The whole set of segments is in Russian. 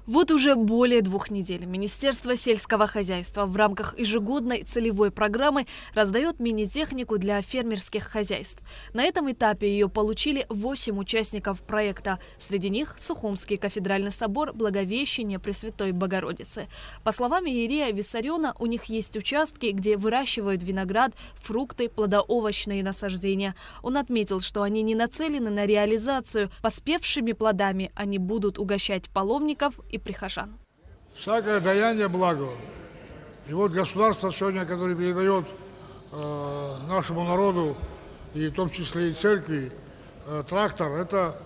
Вот уже более 2 недель Министерство сельского хозяйства в рамках ежегодной целевой программы раздает мини-технику для фермерских хозяйств. На этом этапе ее получили 8 участников проекта. Среди них Сухумский кафедральный собор Благовещения Пресвятой Богородицы. По словам иерея Виссариона, у них есть участки, где выращивают виноград, фрукты, плодоовощные насаждения. Он отметил, что они не нацелены на реализацию. Поспевшими плодами они будут угощать паломников и прихожан. Всякое даяние благо. И вот государство сегодня, которое передает нашему народу, и в том числе и церкви, трактор, это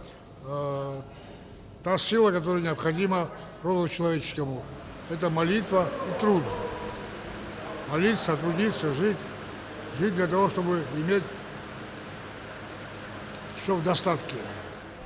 та сила, которая необходима роду человеческому. Это молитва и труд. Молиться, трудиться, жить. Жить для того, чтобы иметь все в достатке.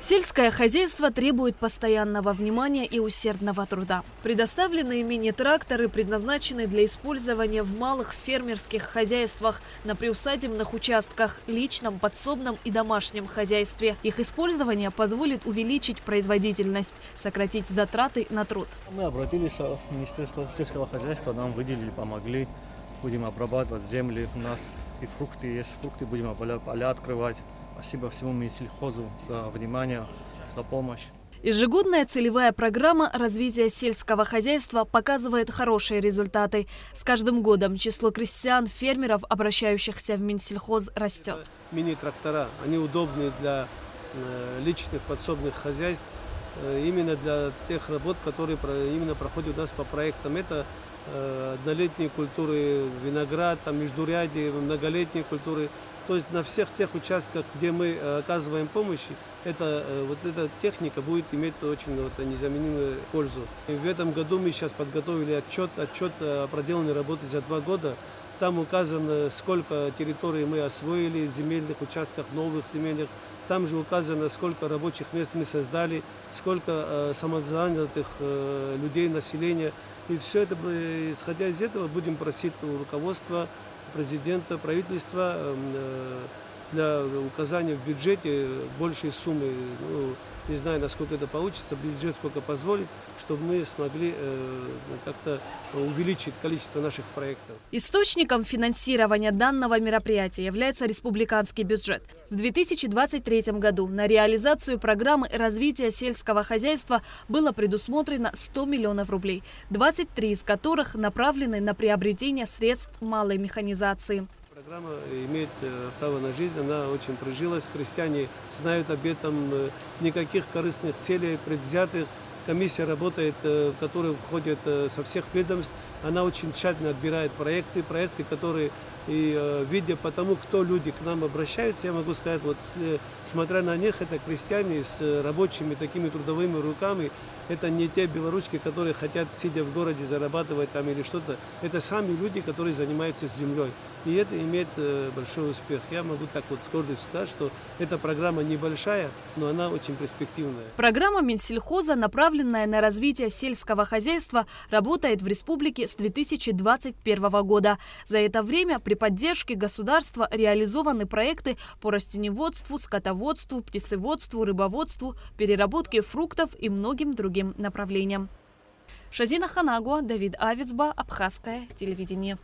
Сельское хозяйство требует постоянного внимания и усердного труда. Предоставленные мини-тракторы предназначены для использования в малых фермерских хозяйствах, на приусадебных участках, личном, подсобном и домашнем хозяйстве. Их использование позволит увеличить производительность, сократить затраты на труд. Мы обратились в Министерство сельского хозяйства, нам выделили, помогли. Будем обрабатывать земли, у нас и фрукты есть, фрукты будем поля открывать. Спасибо всему Минсельхозу за внимание, за помощь. Ежегодная целевая программа развития сельского хозяйства показывает хорошие результаты. С каждым годом число крестьян, фермеров, обращающихся в Минсельхоз, растет. Мини-трактора, они удобны для личных подсобных хозяйств, именно для тех работ, которые именно проходят у нас по проектам. Это однолетние культуры, виноград, там, междурядье, многолетние культуры. То есть на всех тех участках, где мы оказываем помощь, вот эта техника будет иметь очень незаменимую пользу. И в этом году мы сейчас подготовили отчет о проделанной работе за 2 года. Там указано, сколько территорий мы освоили, земельных участков, новых земельных. Там же указано, сколько рабочих мест мы создали, сколько самозанятых людей, населения. И все это, исходя из этого, будем просить у руководства, президента, правительства для указания в бюджете большей суммы. Не знаю, насколько это получится, бюджет сколько позволит, чтобы мы смогли как-то увеличить количество наших проектов. Источником финансирования данного мероприятия является республиканский бюджет. В 2023 году на реализацию программы развития сельского хозяйства было предусмотрено 100 миллионов рублей, 23 из которых направлены на приобретение средств малой механизации. Программа имеет право на жизнь, она очень прижилась, крестьяне знают об этом, никаких корыстных целей, предвзятых. Комиссия работает, в которую входит со всех ведомств, она очень тщательно отбирает проекты, которые, и видя по тому, кто люди к нам обращаются, я могу сказать, вот смотря на них, это крестьяне с рабочими такими трудовыми руками, это не те белоручки, которые хотят, сидя в городе, зарабатывать там или что-то. Это сами люди, которые занимаются землей. И это имеет большой успех. Я могу так вот с гордостью сказать, что эта программа небольшая, но она очень перспективная. Программа Минсельхоза, направленная на развитие сельского хозяйства, работает в республике с 2021 года. За это время при поддержке государства реализованы проекты по растениеводству, скотоводству, птицеводству, рыбоводству, переработке фруктов и многим другим направлениям. Шазина Ханагуа, Давид Авицба, Абхазское телевидение.